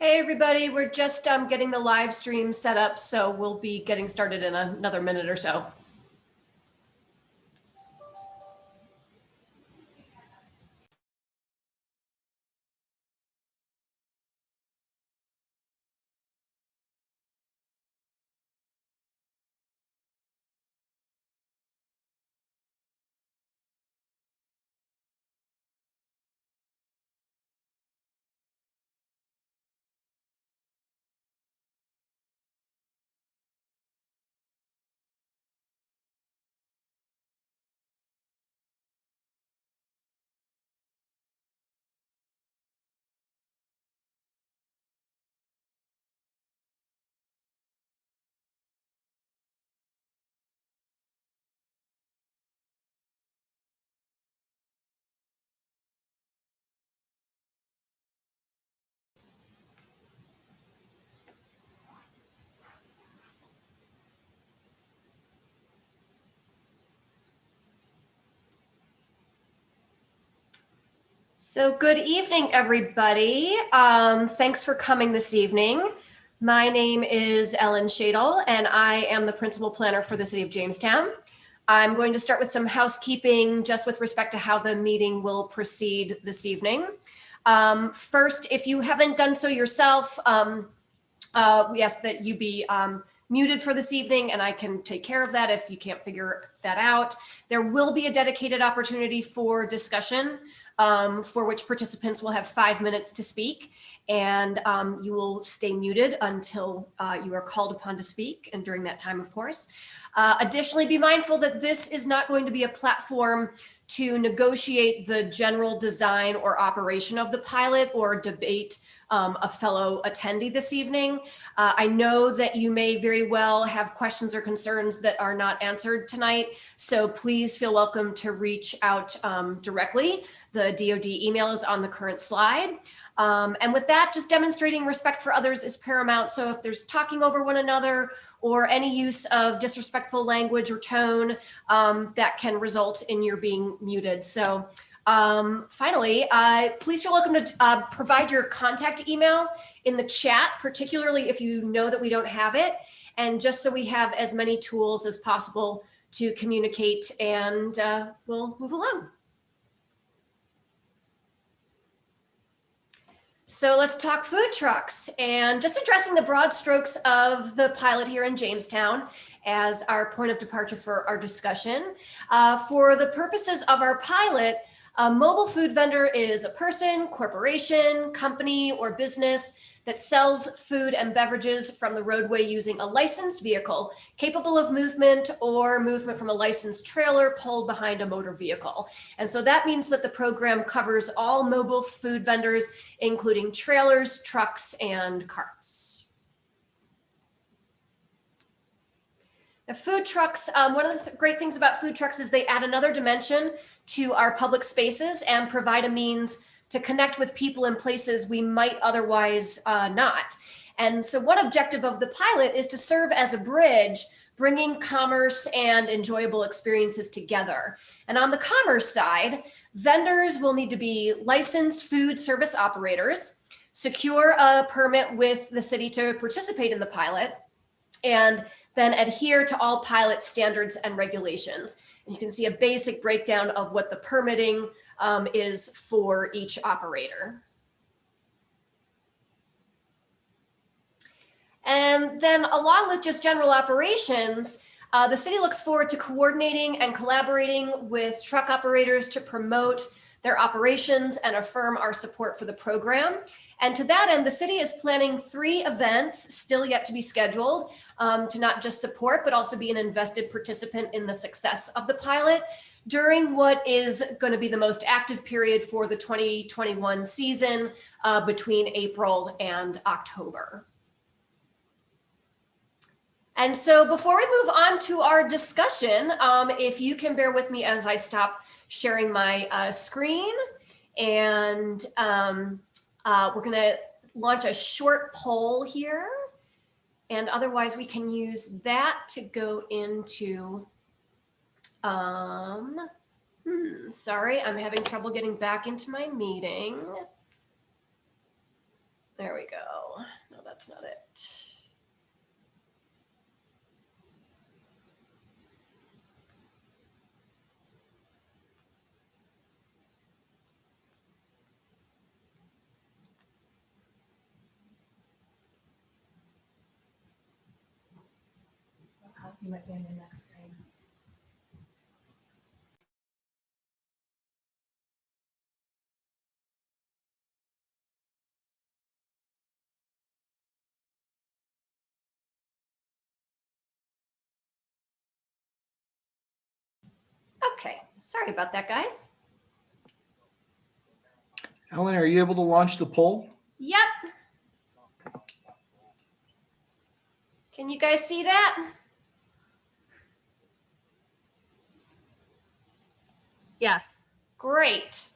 Hey everybody, we're just getting the live stream set up, so we'll be getting started in another minute or so. So good evening, everybody. Thanks for coming this evening. My name is Ellen Shadle, and I am the principal planner for the City of Jamestown. I'm going to start with some housekeeping just with respect to how the meeting will proceed this evening. First, if you haven't done so yourself, we ask that you be muted for this evening, and I can take care of that if you can't figure that out. There will be a dedicated opportunity for discussion for which participants will have 5 minutes to speak, and you will stay muted until you are called upon to speak, and during that time, of course. Additionally, be mindful that this is not going to be a platform to negotiate the general design or operation of the pilot or debate a fellow attendee this evening. I know that you may very well have questions or concerns that are not answered tonight, so please feel welcome to reach out directly. The DoD email is on the current slide. And with that, just demonstrating respect for others is paramount. So if there's talking over one another or any use of disrespectful language or tone, that can result in your being muted. So finally, please feel welcome to provide your contact email in the chat, particularly if you know that we don't have it, and just so we have as many tools as possible to communicate, and we'll move along. So let's talk food trucks, and just addressing the broad strokes of the pilot here in Jamestown as our point of departure for our discussion. For the purposes of our pilot, a mobile food vendor is a person, corporation, company, or business that sells food and beverages from the roadway using a licensed vehicle capable of movement or movement from a licensed trailer pulled behind a motor vehicle. And so that means that the program covers all mobile food vendors, including trailers, trucks, and carts. Now, food trucks, one of the great things about food trucks is they add another dimension to our public spaces and provide a means to connect with people in places we might otherwise not. And so one objective of the pilot is to serve as a bridge, bringing commerce and enjoyable experiences together. And on the commerce side, vendors will need to be licensed food service operators, secure a permit with the city to participate in the pilot, and then adhere to all pilot standards and regulations. And you can see a basic breakdown of what the permitting is for each operator. And then along with just general operations, the city looks forward to coordinating and collaborating with truck operators to promote their operations and affirm our support for the program. And to that end, the city is planning 3 events still yet to be scheduled to not just support, but also be an invested participant in the success of the pilot during what is going to be the most active period for the 2021 season between April and October. And so before we move on to our discussion, if you can bear with me as I stop sharing my screen, and we're going to launch a short poll here, and otherwise we can use that to go into, sorry, I'm having trouble getting back into my meeting. There we go. No, that's not it. You might be on your next screen. Okay, sorry about that, guys. Ellen, are you able to launch the poll? Yep. Can you guys see that? Yes. Great.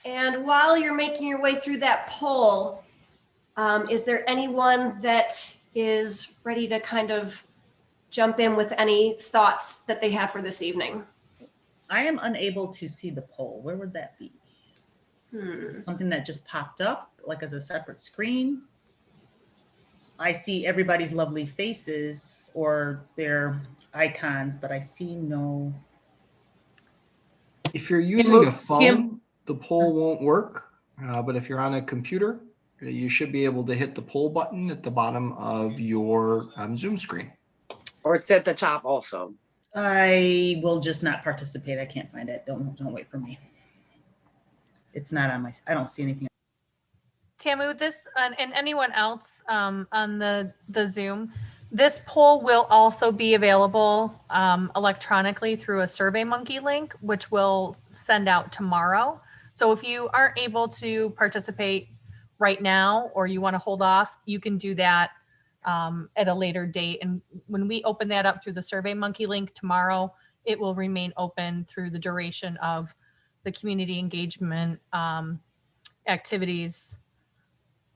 And while you're making your way through that poll, is there anyone that is ready to kind of jump in with any thoughts that they have for this evening? I am unable to see the poll. Where would that be? Something that just popped up, like as a separate screen. I see everybody's lovely faces or their icons, but I see no. If you're using a phone, the poll won't work. But if you're on a computer, you should be able to hit the poll button at the bottom of your Zoom screen. Or it's at the top also. I will just not participate. I can't find it. Don't wait for me. It's not on my. I don't see anything. Tamu, this and anyone else on the Zoom, this poll will also be available electronically through a SurveyMonkey link, which we'll send out tomorrow. So if you aren't able to participate right now or you want to hold off, you can do that at a later date. And when we open that up through the SurveyMonkey link tomorrow, it will remain open through the duration of the community engagement activities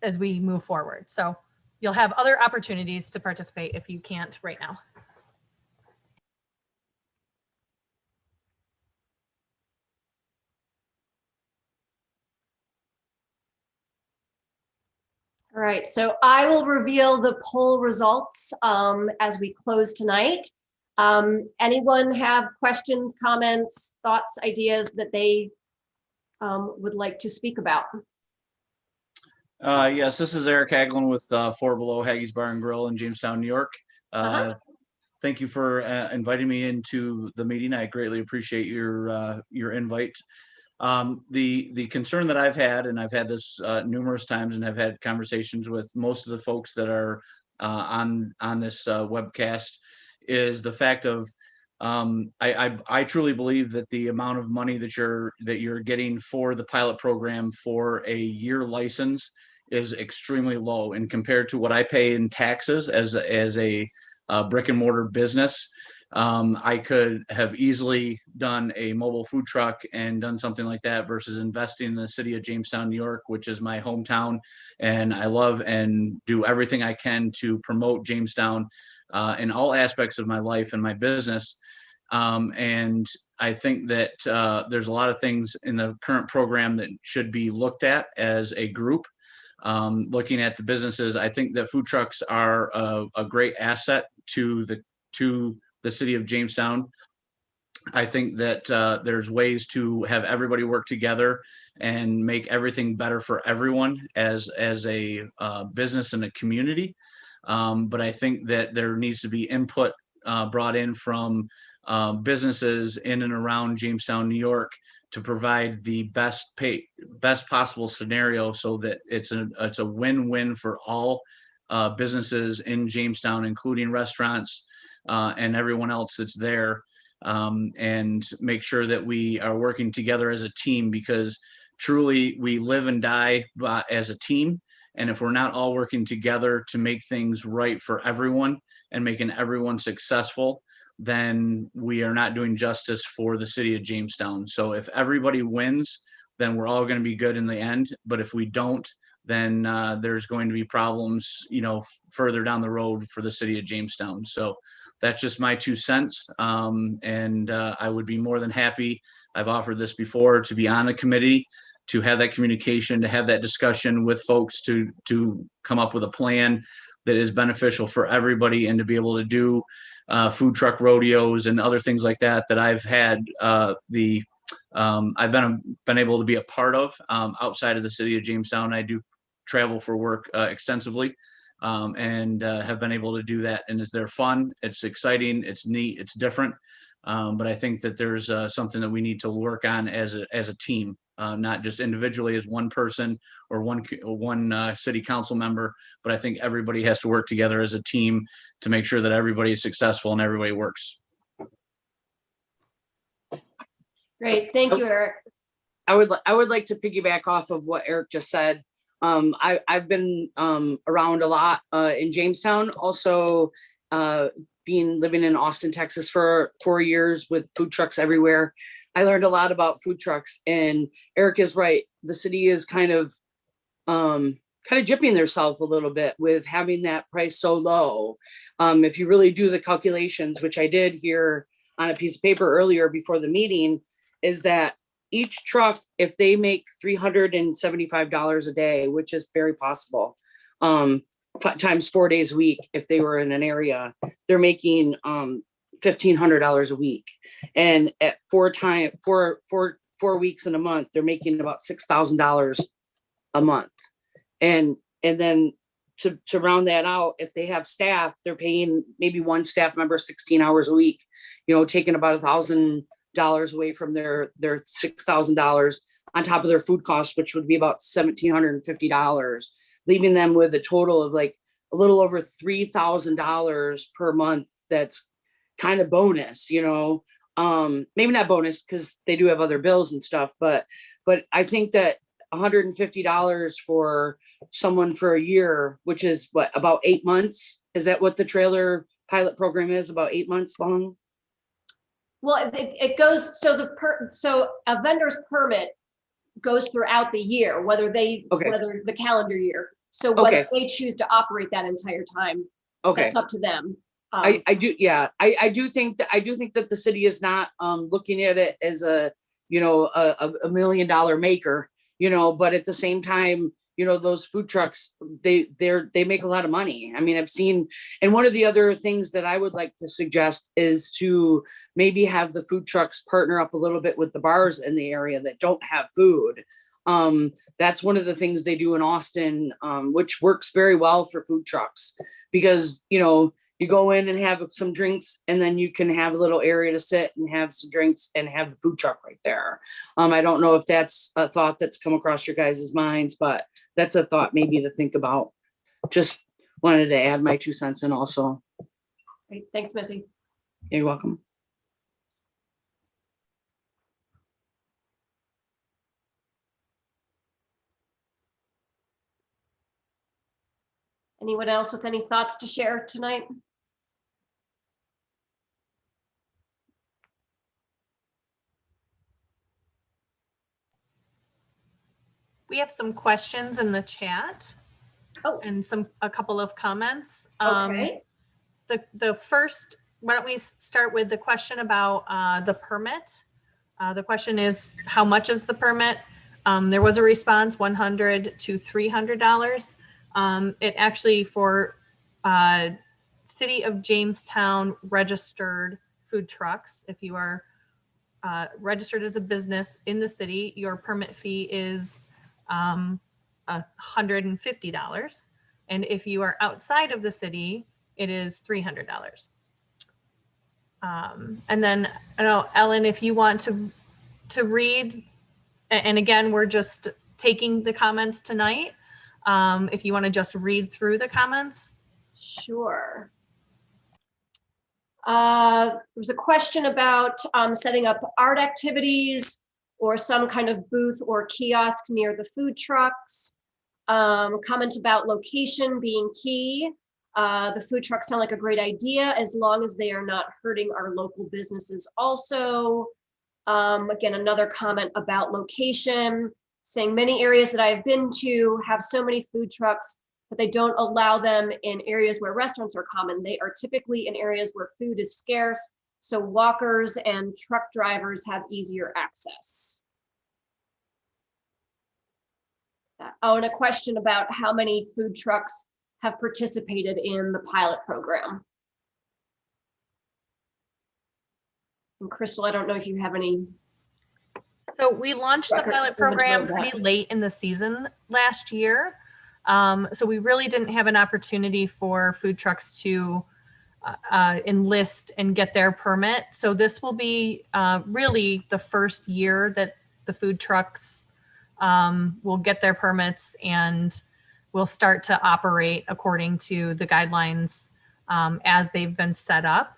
as we move forward. So you'll have other opportunities to participate if you can't right now. All right, so I will reveal the poll results as we close tonight. Anyone have questions, comments, thoughts, ideas that they would like to speak about? Yes, this is Eric Hagelin with Four Below Haggie's Bar and Grill in Jamestown, New York. Thank you for inviting me into the meeting. I greatly appreciate your invite. The concern that I've had, and I've had this numerous times, and I've had conversations with most of the folks that are on this webcast, is the fact of I truly believe that the amount of money that you're getting for the pilot program for a year license is extremely low, and compared to what I pay in taxes as a brick and mortar business. I could have easily done a mobile food truck and done something like that versus investing in the city of Jamestown, New York, which is my hometown. And I love and do everything I can to promote Jamestown in all aspects of my life and my business. And I think that there's a lot of things in the current program that should be looked at as a group. Looking at the businesses, I think that food trucks are a great asset to the city of Jamestown. I think that there's ways to have everybody work together and make everything better for everyone as a business and a community. But I think that there needs to be input brought in from businesses in and around Jamestown, New York, to provide the best possible scenario so that it's a win-win for all businesses in Jamestown, including restaurants and everyone else that's there, and make sure that we are working together as a team, because truly we live and die as a team. And if we're not all working together to make things right for everyone and making everyone successful, then we are not doing justice for the city of Jamestown. So if everybody wins, then we're all going to be good in the end. But if we don't, then there's going to be problems, further down the road for the city of Jamestown. So that's just my 2 cents. And I would be more than happy. I've offered this before, to be on a committee, to have that communication, to have that discussion with folks, to come up with a plan that is beneficial for everybody, and to be able to do food truck rodeos and other things like that I've had I've been able to be a part of outside of the city of Jamestown. I do travel for work extensively, and have been able to do that. And they're fun, it's exciting, it's neat, it's different. But I think that there's something that we need to work on as a team, not just individually as one person or one city council member, but I think everybody has to work together as a team to make sure that everybody is successful and everybody works. Great, thank you, Eric. I would like to piggyback off of what Eric just said. I've been around a lot in Jamestown, also living in Austin, Texas for 4 years with food trucks everywhere. I learned a lot about food trucks, and Eric is right. The city is kind of gypping themselves a little bit with having that price so low. If you really do the calculations, which I did here on a piece of paper earlier before the meeting, is that each truck, if they make $375 a day, which is very possible, times 4 days a week, if they were in an area, they're making $1,500 a week. And at 4 weeks in a month, they're making about $6,000 a month. And then to round that out, if they have staff, they're paying maybe one staff member 16 hours a week, taking about $1,000 away from their $6,000 on top of their food costs, which would be about $1,750, leaving them with a total of like a little over $3,000 per month. That's kind of bonus, maybe not bonus because they do have other bills and stuff, but I think that $150 for someone for a year, which is what, about 8 months? Is that what the trailer pilot program is, about 8 months long? Well, it goes, so a vendor's permit goes throughout the year, whether the calendar year. So whether they choose to operate that entire time, that's up to them. I do think that the city is not looking at it as a $1 million maker, but at the same time, those food trucks, they make a lot of money. I mean, I've seen, and one of the other things that I would like to suggest is to maybe have the food trucks partner up a little bit with the bars in the area that don't have food. That's one of the things they do in Austin, which works very well for food trucks, because, you go in and have some drinks, and then you can have a little area to sit and have some drinks and have the food truck right there. I don't know if that's a thought that's come across your guys' minds, but that's a thought maybe to think about. Just wanted to add my 2 cents in also. Great. Thanks, Missy. You're welcome. Anyone else with any thoughts to share tonight? We have some questions in the chat. And a couple of comments. Okay. The first, why don't we start with the question about the permit? The question is, how much is the permit? There was a response, $100 to $300. It actually, for City of Jamestown registered food trucks, if you are registered as a business in the city, your permit fee is $150. And if you are outside of the city, it is $300. And then, I don't know, Ellen, if you want to read, and again, we're just taking the comments tonight. If you want to just read through the comments. Sure. There was a question about setting up art activities or some kind of booth or kiosk near the food trucks. Comment about location being key. The food trucks sound like a great idea as long as they are not hurting our local businesses also. Again, another comment about location, saying many areas that I've been to have so many food trucks but they don't allow them in areas where restaurants are common. They are typically in areas where food is scarce, so walkers and truck drivers have easier access. Oh, and a question about how many food trucks have participated in the pilot program. And Crystal, I don't know if you have any. So we launched the Record pilot inventory program of that. pretty late in the season last year. So we really didn't have an opportunity for food trucks to enlist and get their permit. So this will be really the first year that the food trucks will get their permits and will start to operate according to the guidelines as they've been set up.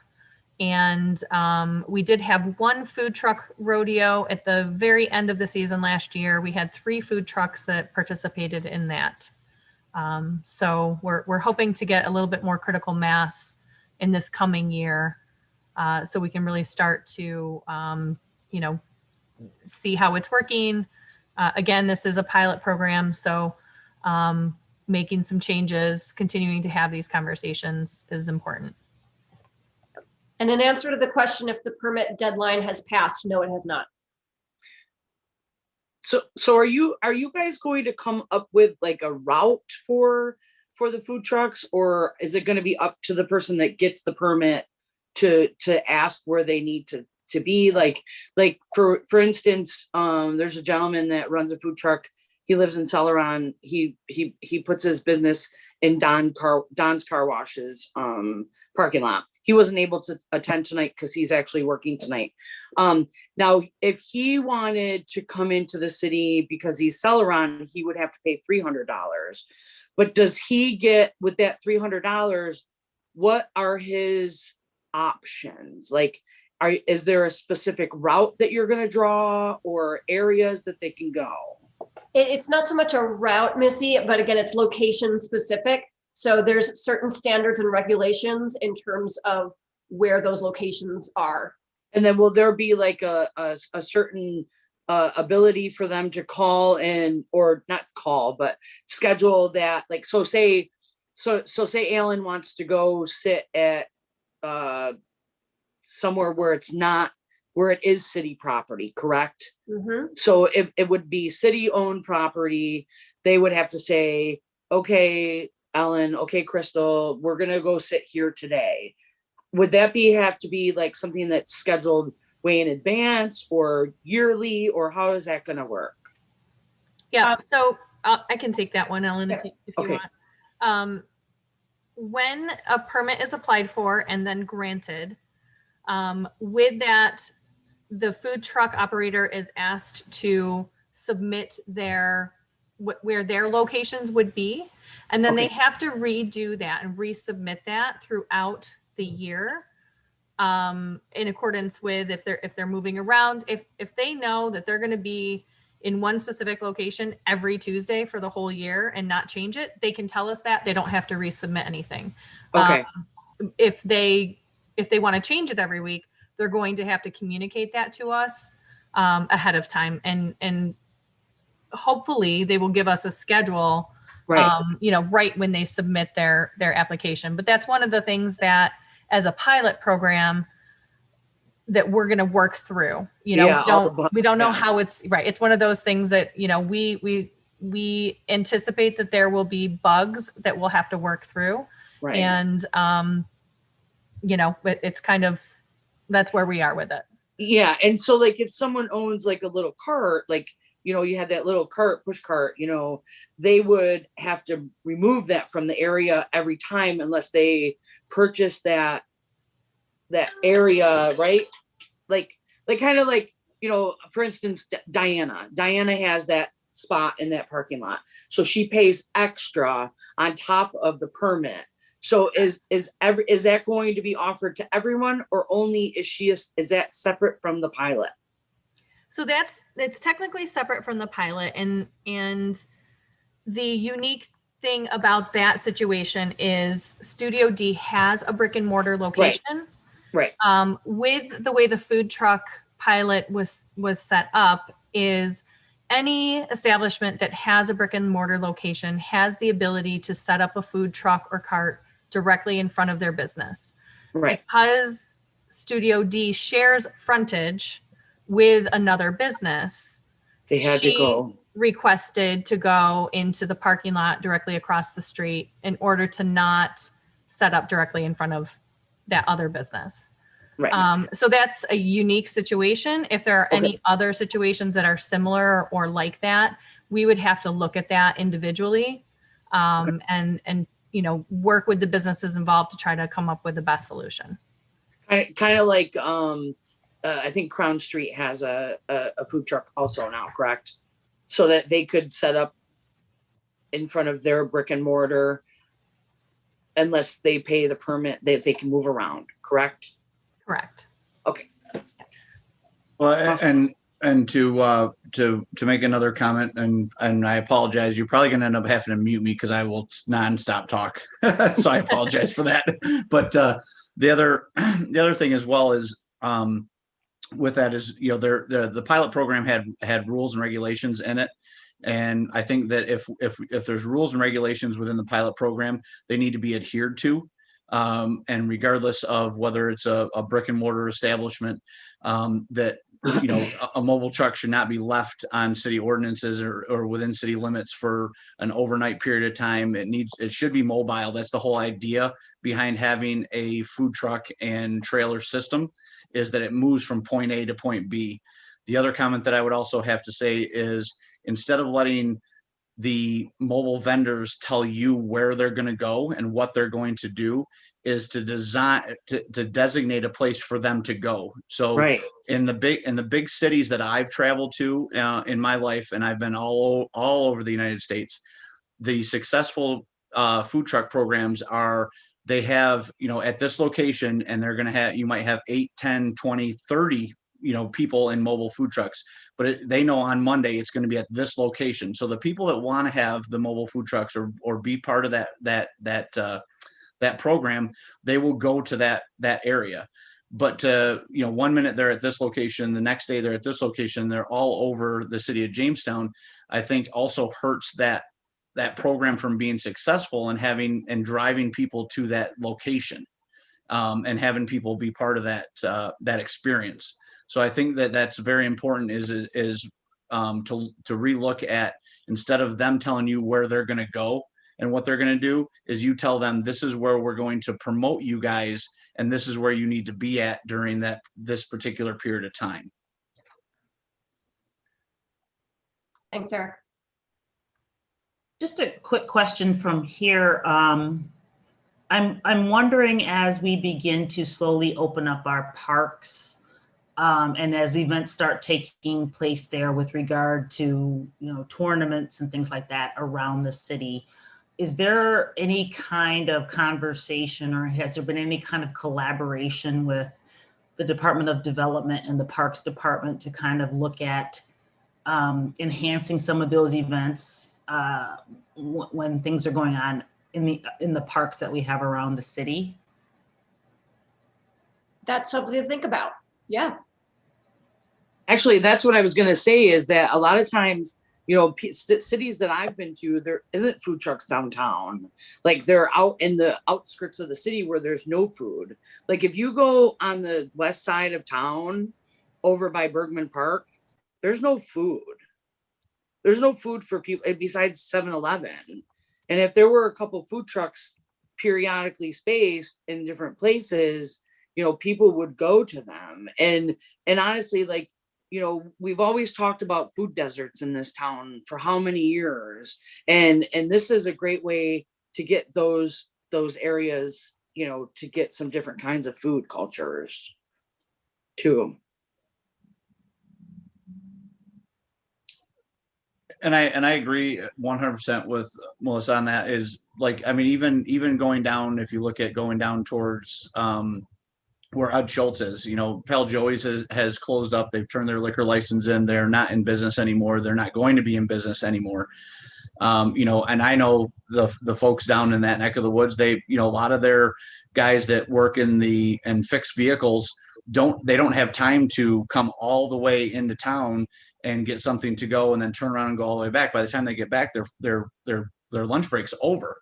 And we did have one food truck rodeo at the very end of the season last year. We had 3 food trucks that participated in that. So we're hoping to get a little bit more critical mass in this coming year, so we can really start to, see how it's working. Again, this is a pilot program, so making some changes, continuing to have these conversations is important. And in answer to the question if the permit deadline has passed, no, it has not. So are you guys going to come up with like a route for the food trucks, or is it going to be up to the person that gets the permit to ask where they need to be? Like for instance, there's a gentleman that runs a food truck. He lives in Celeron. He puts his business in Don's Car Wash's parking lot. He wasn't able to attend tonight because he's actually working tonight. Now, if he wanted to come into the city because he's Celeron, he would have to pay $300. But does he get, with that $300, what are his options? Like, is there a specific route that you're going to draw or areas that they can go? It's not so much a route, Missy, but again, it's location specific. So there's certain standards and regulations in terms of where those locations are. And then will there be like a certain ability for them to call in, or not call, but schedule that? Like, so say Alan wants to go sit at somewhere where it's not, where it is city property, correct? Mm-hmm. So it would be city owned property. They would have to say, okay, Ellen, okay, Crystal, we're going to go sit here today. Would that have to be like something that's scheduled way in advance or yearly, or how is that going to work? Yeah, so I can take that one, Ellen, if you Okay. want. When a permit is applied for and then granted, with that, the food truck operator is asked to submit where their locations would be. And then they have to redo that and resubmit that throughout the year, in accordance with if they're moving around. If they know that they're going to be in one specific location every Tuesday for the whole year and not change it, they can tell us that. They don't have to resubmit anything. Okay. If they want to change it every week, they're going to have to communicate that to us ahead of time, and hopefully they will give us a schedule, Right. Right when they submit their application. But that's one of the things that, as a pilot program, that we're going to work through. We don't know how it's right. It's one of those things that we anticipate that there will be bugs that we'll have to work through, Right. and it's kind of, that's where we are with it. Yeah. And so like if someone owns like a little cart, like, you had that little cart, push cart, they would have to remove that from the area every time unless they purchase that area, right? Like kind of like, for instance, Diana has that spot in that parking lot. So she pays extra on top of the permit. So is that going to be offered to everyone, or only is that separate from the pilot? So it's technically separate from the pilot, and the unique thing about that situation is Studio D has a brick and mortar location. Right. With the way the food truck pilot was set up, is any establishment that has a brick and mortar location has the ability to set up a food truck or cart directly in front of their business. Right. Because Studio D shares frontage with another business, They had to she go. requested to go into the parking lot directly across the street in order to not set up directly in front of that other business. Right. So that's a unique situation. If there are any other situations that are similar or like that, we would have to look at that individually, and work with the businesses involved to try to come up with the best solution. Kind of like I think Crown Street has a food truck also now, correct? So that they could set up in front of their brick and mortar unless they pay the permit, that they can move around, correct? Correct. Okay. Well, and to make another comment, and I apologize, you're probably gonna end up having to mute me because I will nonstop talk. So I apologize for that. But the other thing as well is with that is, the pilot program had rules and regulations in it. And I think that if there's rules and regulations within the pilot program, they need to be adhered to. And regardless of whether it's a brick and mortar establishment, that a mobile truck should not be left on city ordinances or within city limits for an overnight period of time. It should be mobile. That's the whole idea behind having a food truck and trailer system, is that it moves from point A to point B. The other comment that I would also have to say is, instead of letting the mobile vendors tell you where they're going to go and what they're going to do, is to designate a place for them to go. So Right. in the big cities that I've traveled to in my life, and I've been all over the United States, the successful food truck programs they have, at this location, and they're going to have, you might have 8, 10, 20, 30 people in mobile food trucks, but they know on Monday it's going to be at this location. So the people that want to have the mobile food trucks or be part of that program, they will go to that area. But 1 minute they're at this location, the next day they're at this location, they're all over the city of Jamestown, I think also hurts that program from being successful and driving people to that location, and having people be part of that experience. So I think that that's very important, is to relook at, instead of them telling you where they're going to go and what they're going to do, is you tell them, this is where we're going to promote you guys, and this is where you need to be at during this particular period of time. Thanks, Eric. Just a quick question from here. I'm wondering, as we begin to slowly open up our parks, and as events start taking place there with regard to tournaments and things like that around the city, is there any kind of conversation, or has there been any kind of collaboration with the Department of Development and the Parks Department to kind of look at enhancing some of those events when things are going on in the parks that we have around the city? That's something to think about. Yeah. Actually, that's what I was going to say, is that a lot of times, cities that I've been to, there isn't food trucks downtown. Like, they're out in the outskirts of the city where there's no food. Like, if you go on the west side of town over by Bergman Park, there's no food. There's no food for people besides 7-Eleven. And if there were a couple food trucks periodically spaced in different places, people would go to them. And honestly, like, we've always talked about food deserts in this town for how many years, and this is a great way to get those areas, to get some different kinds of food cultures too. And I agree 100% with Melissa on that. Is like, I mean, even going down, if you look at going down towards where Ed Schultz is, Pal Joey's has closed up. They've turned their liquor license in. They're not in business anymore. They're not going to be in business anymore. And I know the folks down in that neck of the woods, a lot of their guys that work in fixed vehicles, they don't have time to come all the way into town and get something to go and then turn around and go all the way back. By the time they get back, their lunch break's over.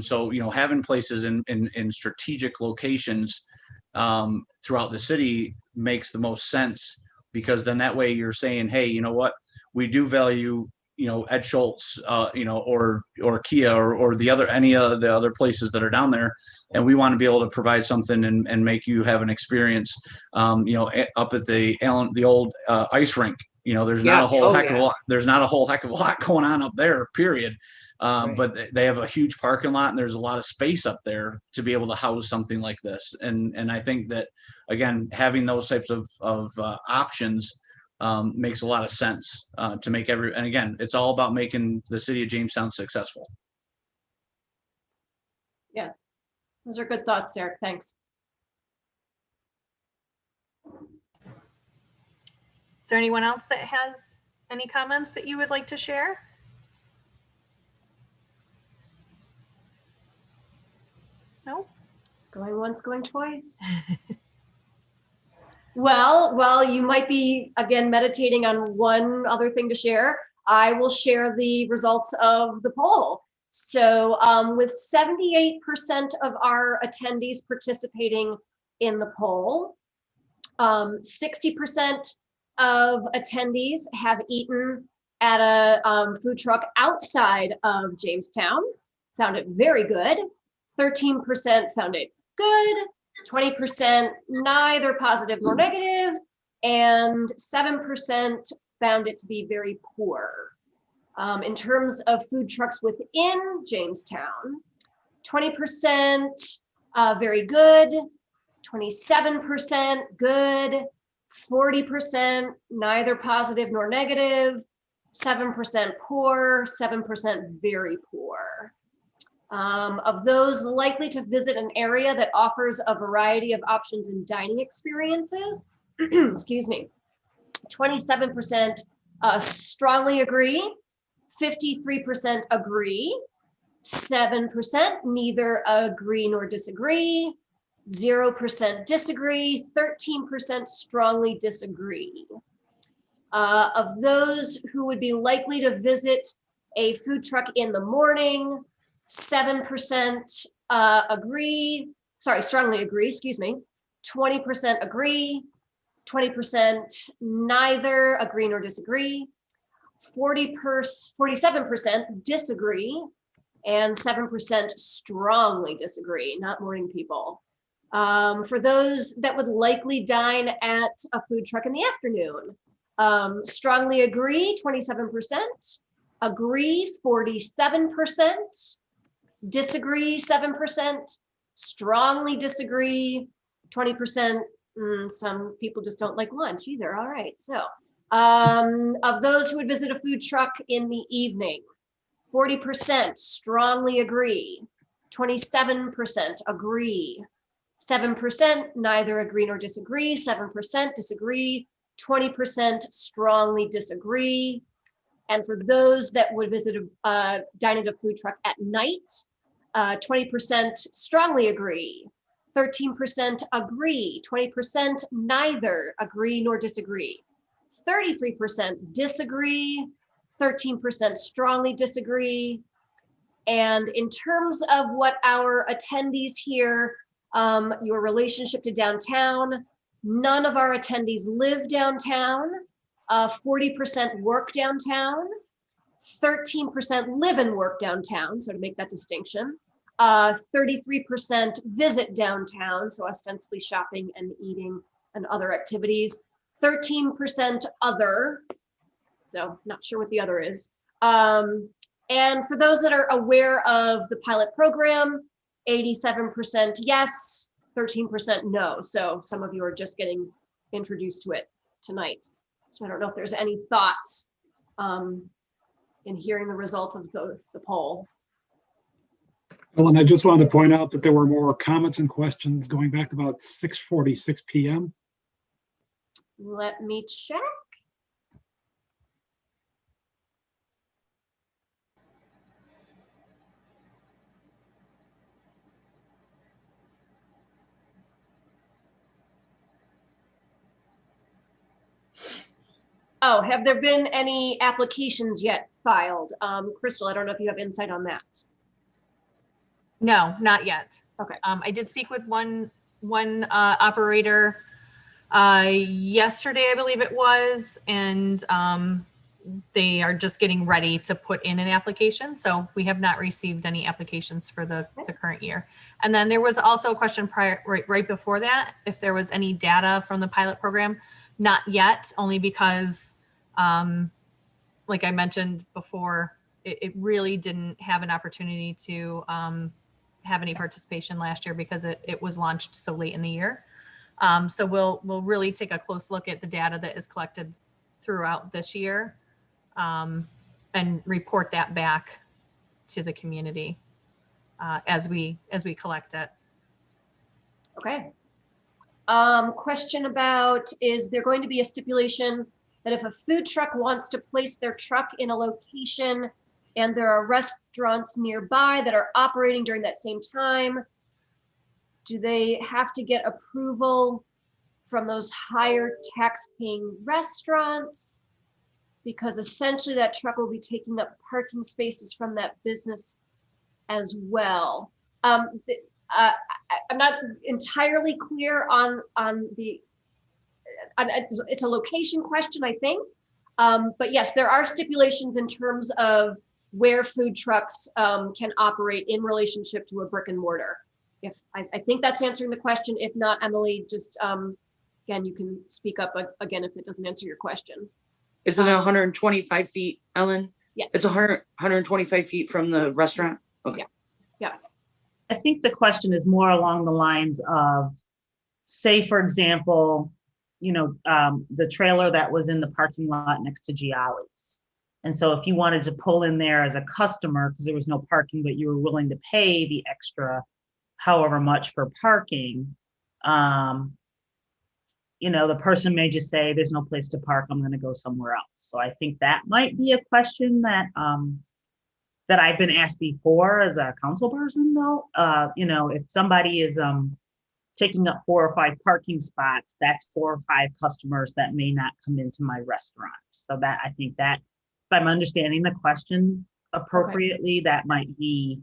So, you know, having places in strategic locations throughout the city makes the most sense, because then that way you're saying, hey, you know what, we do value, you know, Ed Schultz, you know, or Kia or any of the other places that are down there, and we want to be able to provide something and make you have an experience, you know, up at the old ice rink. You know, there's not a whole heck of a lot. There's not a whole heck of a lot going on up there, period. But they have a huge parking lot, and there's a lot of space up there to be able to house something like this. And I think that, again, having those types of options makes a lot of sense to make and again, it's all about making the city of Jamestown successful. Yeah, those are good thoughts, Eric. Thanks. Is there anyone else that has any comments that you would like to share? No? Going once, going twice. Well, you might be, again, meditating on one other thing to share. I will share the results of the poll. So with 78% of our attendees participating in the poll, 60% of attendees have eaten at a food truck outside of Jamestown, found it very good. 13% found it good, 20% neither positive nor negative, and 7% found it to be very poor. In terms of food trucks within Jamestown, 20% very good, 27% good, 40% neither positive nor negative, 7% poor, 7% very poor. Of those likely to visit an area that offers a variety of options in dining experiences, excuse me, 27% strongly agree, 53% agree, 7% neither agree nor disagree, 0% disagree, 13% strongly disagree. Of those who would be likely to visit a food truck in the morning, 7% agree, sorry, strongly agree, excuse me, 20% agree, 20% neither agree nor disagree, 47% disagree, and 7% strongly disagree, not morning people. For those that would likely dine at a food truck in the afternoon, strongly agree, 27%, agree, 47%, disagree, 7%, strongly disagree, 20%. Some people just don't like lunch either. All right, so of those who would visit a food truck in the evening, 40% strongly agree, 27% agree, 7% neither agree nor disagree, 7% disagree, 20% strongly disagree. And for those that would visit dine at a food truck at night, 20% strongly agree, 13% agree, 20% neither agree nor disagree, 33% disagree, 13% strongly disagree. And in terms of what our attendees here, your relationship to downtown, none of our attendees live downtown. 40% work downtown, 13% live and work downtown, so to make that distinction. 33% visit downtown, so ostensibly shopping and eating and other activities. 13% other, so not sure what the other is. And for those that are aware of the pilot program, 87% yes, 13% no. So some of you are just getting introduced to it tonight. So I don't know if there's any thoughts in hearing the results of the poll. Well, and I just wanted to point out that there were more comments and questions going back to about 6:46 p.m. Let me check. Oh, have there been any applications yet filed? Crystal, I don't know if you have insight on that. No, not yet. Okay. I did speak with one operator yesterday, I believe it was, and they are just getting ready to put in an application. So we have not received any applications for the current year. And then there was also a question right before that, if there was any data from the pilot program. Not yet, only because, like I mentioned before, it really didn't have an opportunity to have any participation last year because it was launched so late in the year. So we'll really take a close look at the data that is collected throughout this year and report that back to the community as we collect it. Okay. Question about, is there going to be a stipulation that if a food truck wants to place their truck in a location and there are restaurants nearby that are operating during that same time, do they have to get approval from those higher tax-paying restaurants? Because essentially that truck will be taking up parking spaces from that business as well. I'm not entirely clear on the, it's a location question, I think. But yes, there are stipulations in terms of where food trucks can operate in relationship to a brick and mortar. If I think that's answering the question. If not, Emily, just again, you can speak up again if it doesn't answer your question. Is it 125 feet, Ellen? Yes. It's 125 feet from the restaurant? Okay. Yeah. I think the question is more along the lines of, say, for example, the trailer that was in the parking lot next to Gialli's. And so if you wanted to pull in there as a customer, because there was no parking, but you were willing to pay the extra however much for parking, the person may just say, there's no place to park, I'm going to go somewhere else. So I think that might be a question that that I've been asked before as a council person, though. If somebody is taking up 4 or 5 parking spots, that's 4 or 5 customers that may not come into my restaurant. So that, I think that, if I'm understanding the question appropriately, that might be.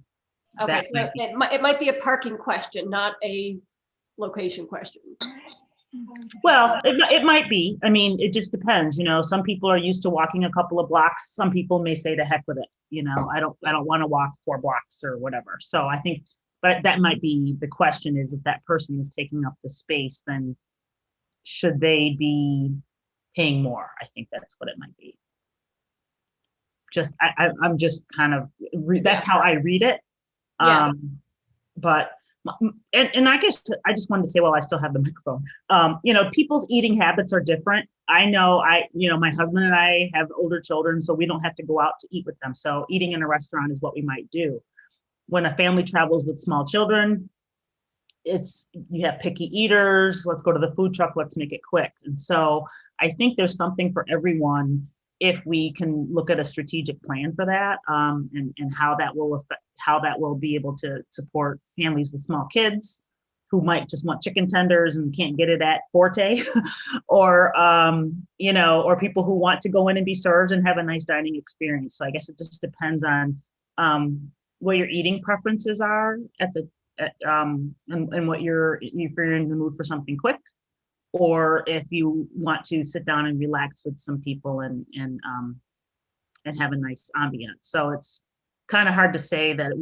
Okay, so it might be a parking question, not a location question. Well, it might be. I mean, it just depends. Some people are used to walking a couple of blocks. Some people may say to heck with it. I don't want to walk 4 blocks or whatever. So I think, but that might be the question, is if that person is taking up the space, then should they be paying more? I think that's what it might be. I'm just kind of, that's how I read it. Yeah. But I guess I just wanted to say, while I still have the microphone, people's eating habits are different. I know my husband and I have older children, so we don't have to go out to eat with them. So eating in a restaurant is what we might do. When a family travels with small children, you have picky eaters. Let's go to the food truck. Let's make it quick. And so I think there's something for everyone if we can look at a strategic plan for that, and how that will be able to support families with small kids who might just want chicken tenders and can't get it at Forte, or people who want to go in and be served and have a nice dining experience. So I guess it just depends on what your eating preferences are and what if you're in the mood for something quick, or if you want to sit down and relax with some people and have a nice ambiance. So it's kind of hard to say that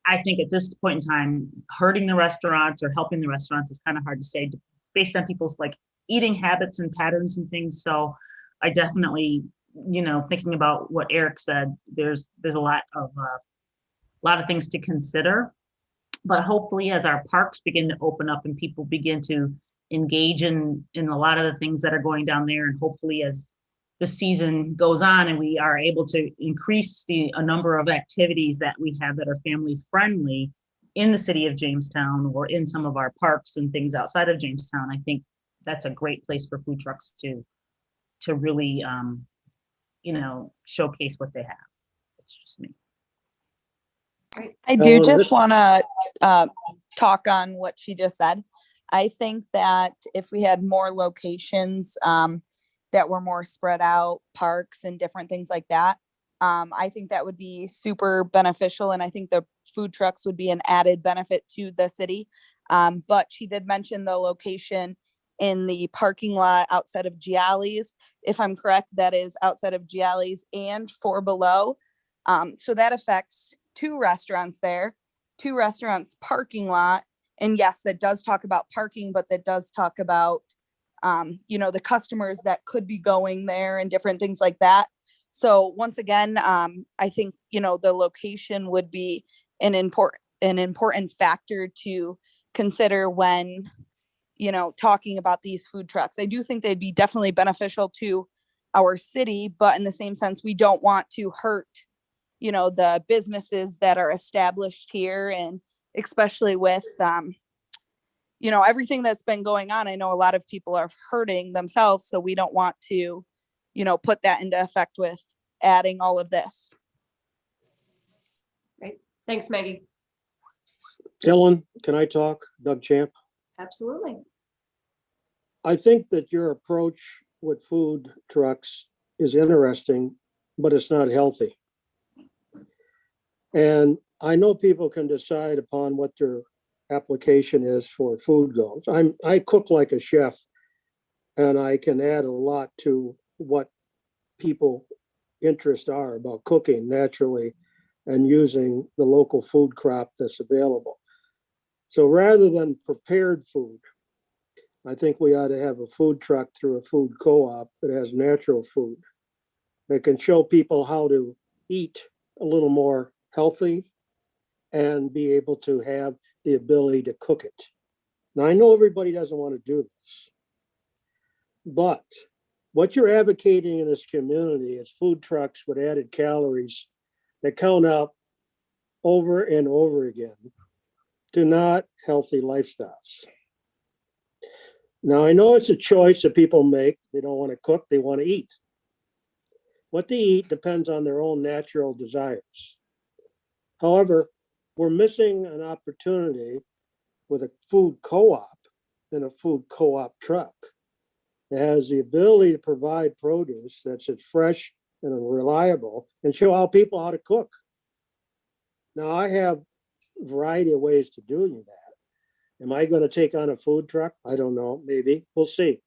I think at this point in time, hurting the restaurants or helping the restaurants is kind of hard to say based on people's eating habits and patterns and things. So I definitely, thinking about what Eric said, there's a lot of things to consider. But hopefully, as our parks begin to open up and people begin to engage in a lot of the things that are going down there, and hopefully as the season goes on and we are able to increase a number of activities that we have that are family friendly in the city of Jamestown or in some of our parks and things outside of Jamestown, I think that's a great place for food trucks to really, showcase what they have. It's just me. I do just want to talk on what she just said. I think that if we had more locations, that were more spread out, parks and different things like that. I think that would be super beneficial, and I think the food trucks would be an added benefit to the city. But she did mention the location in the parking lot outside of Gialli's. If I'm correct, that is outside of Gialli's and Four Below. So that affects 2 restaurants there, 2 restaurants parking lot. And yes, that does talk about parking, but that does talk about, the customers that could be going there and different things like that. So once again, I think, the location would be an important factor to consider when, talking about these food trucks. I do think they'd be definitely beneficial to our city, but in the same sense, we don't want to hurt, the businesses that are established here, and especially with, everything that's been going on. I know a lot of people are hurting themselves, so we don't want to, put that into effect with adding all of this. Great. Thanks, Maggie. Ellen, can I talk? Doug Champ. Absolutely. I think that your approach with food trucks is interesting, but it's not healthy. And I know people can decide upon what their application is for food goes. I cook like a chef, and I can add a lot to what people interests are about cooking naturally and using the local food crop that's available. So rather than prepared food, I think we ought to have a food truck through a food co-op that has natural food that can show people how to eat a little more healthy and be able to have the ability to cook it. Now, I know everybody doesn't want to do this, but what you're advocating in this community is food trucks with added calories that count up over and over again to not healthy lifestyles. Now, I know it's a choice that people make. They don't want to cook, they want to eat. What they eat depends on their own natural desires. However, we're missing an opportunity with a food co-op and a food co-op truck that has the ability to provide produce that's fresh and reliable and show people how to cook. Now, I have a variety of ways to doing that. Am I going to take on a food truck? I don't know, maybe. We'll see.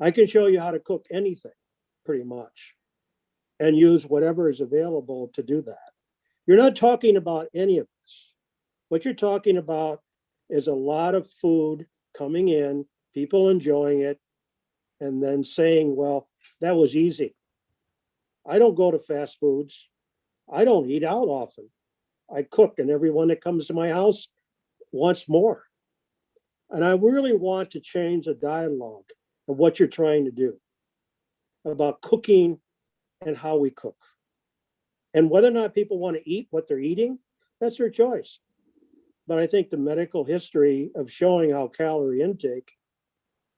I can show you how to cook anything, pretty much, and use whatever is available to do that. You're not talking about any of this. What you're talking about is a lot of food coming in, people enjoying it, and then saying, well, that was easy. I don't go to fast foods. I don't eat out often. I cook, and everyone that comes to my house wants more. And I really want to change the dialogue of what you're trying to do about cooking and how we cook. And whether or not people want to eat what they're eating, that's their choice. But I think the medical history of showing how calorie intake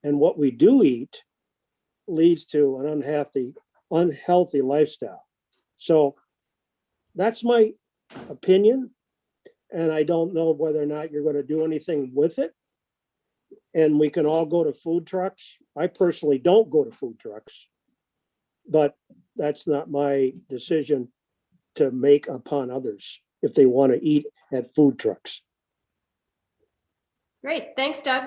and what we do eat leads to an unhealthy lifestyle. So that's my opinion. And I don't know whether or not you're going to do anything with it. And we can all go to food trucks. I personally don't go to food trucks, but that's not my decision to make upon others if they want to eat at food trucks. Great. Thanks, Doug.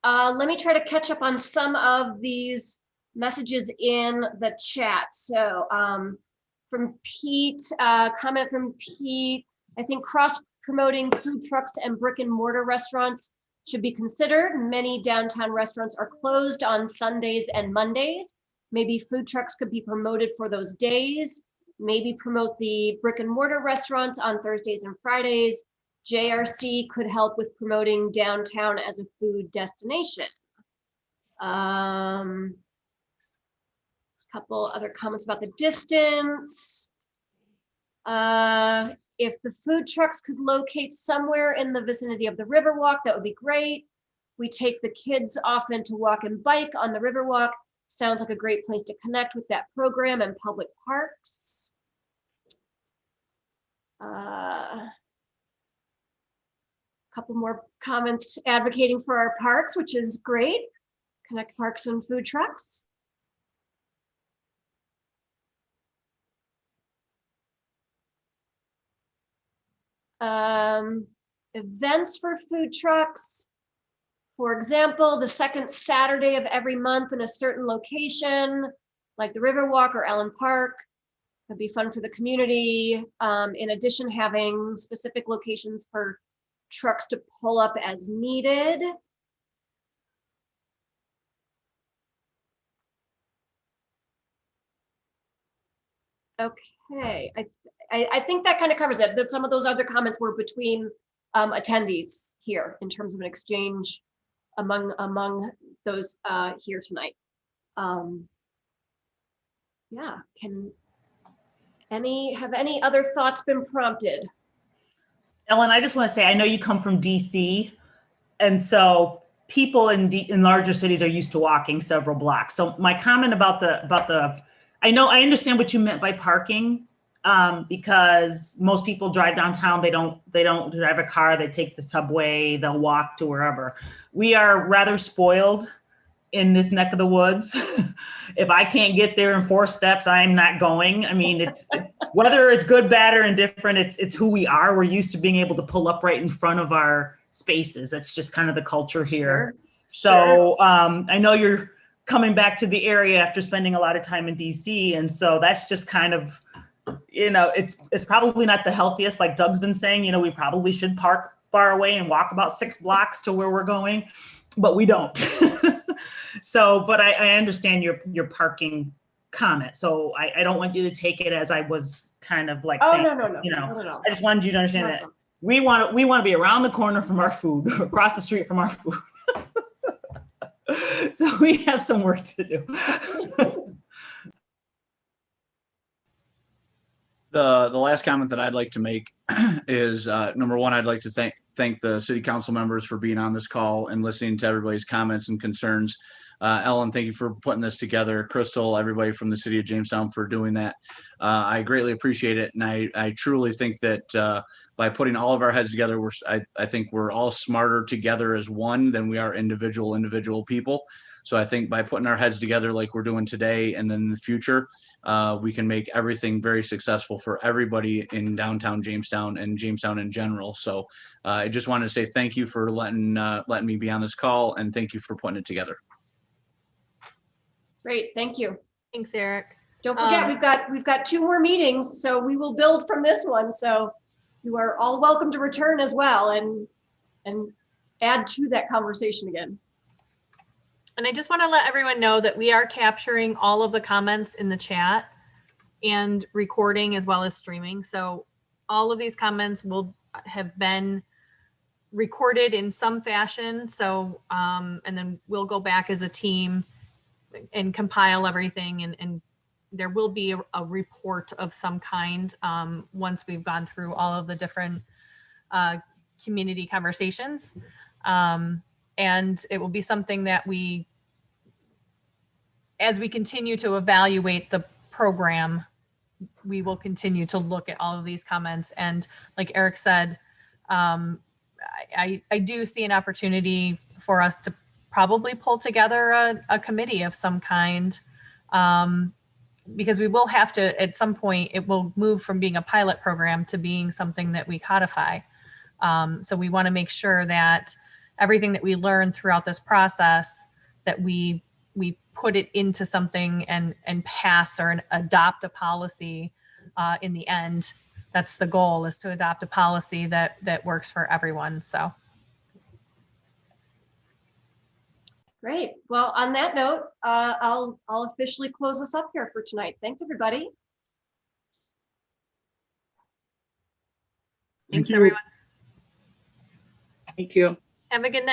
Let me try to catch up on some of these messages in the chat. So from Pete, comment from Pete, I think cross-promoting food trucks and brick and mortar restaurants should be considered. Many downtown restaurants are closed on Sundays and Mondays. Maybe food trucks could be promoted for those days. Maybe promote the brick and mortar restaurants on Thursdays and Fridays. JRC could help with promoting downtown as a food destination. Couple other comments about the distance. If the food trucks could locate somewhere in the vicinity of the Riverwalk, that would be great. We take the kids often to walk and bike on the Riverwalk. Sounds like a great place to connect with that program and public parks. Couple more comments advocating for our parks, which is great. Connect Parks and Food Trucks. Events for food trucks. For example, the second Saturday of every month in a certain location, like the Riverwalk or Allen Park. That'd be fun for the community. In addition, having specific locations for trucks to pull up as needed. Okay, I think that kind of covers it. But some of those other comments were between attendees here in terms of an exchange among those here tonight. Yeah, have any other thoughts been prompted? Ellen, I just want to say, I know you come from DC, and so people in larger cities are used to walking several blocks. So my comment about the I understand what you meant by parking, because most people drive downtown. They don't drive a car. They take the subway. They'll walk to wherever. We are rather spoiled in this neck of the woods. If I can't get there in 4 steps, I'm not going. I mean, it's whether it's good, bad, or indifferent, it's who we are. We're used to being able to pull up right in front of our spaces. That's just kind of the culture here. So I know you're coming back to the area after spending a lot of time in DC. And so that's just kind of, it's probably not the healthiest, like Doug's been saying, we probably should park far away and walk about 6 blocks to where we're going, but we don't. So, but I understand your parking comment. So I don't want you to take it as I was kind of like saying, No. I just wanted you to understand that we want to be around the corner from our food, across the street from our food. So we have some work to do. The last comment that I'd like to make is number one, I'd like to thank the city council members for being on this call and listening to everybody's comments and concerns. Ellen, thank you for putting this together. Crystal, everybody from the city of Jamestown for doing that. I greatly appreciate it. And I truly think that by putting all of our heads together, I think we're all smarter together as one than we are individual people. So I think by putting our heads together like we're doing today and then in the future, we can make everything very successful for everybody in downtown Jamestown and Jamestown in general. So I just wanted to say thank you for letting me be on this call, and thank you for putting it together. Great, thank you. Thanks, Eric. Don't forget, we've got 2 more meetings, so we will build from this one. So you are all welcome to return as well and add to that conversation again. And I just want to let everyone know that we are capturing all of the comments in the chat and recording as well as streaming. So all of these comments will have been recorded in some fashion. So, and then we'll go back as a team and compile everything. And there will be a report of some kind once we've gone through all of the different community conversations. And it will be something that as we continue to evaluate the program, we will continue to look at all of these comments. And like Eric said, I do see an opportunity for us to probably pull together a committee of some kind, because we will have to, at some point, it will move from being a pilot program to being something that we codify. So we want to make sure that everything that we learn throughout this process, that we put it into something and pass or adopt a policy in the end. That's the goal, is to adopt a policy that works for everyone. So. Great. Well, on that note, I'll officially close us up here for tonight. Thanks, everybody. Thanks, everyone. Thank you. Have a good night.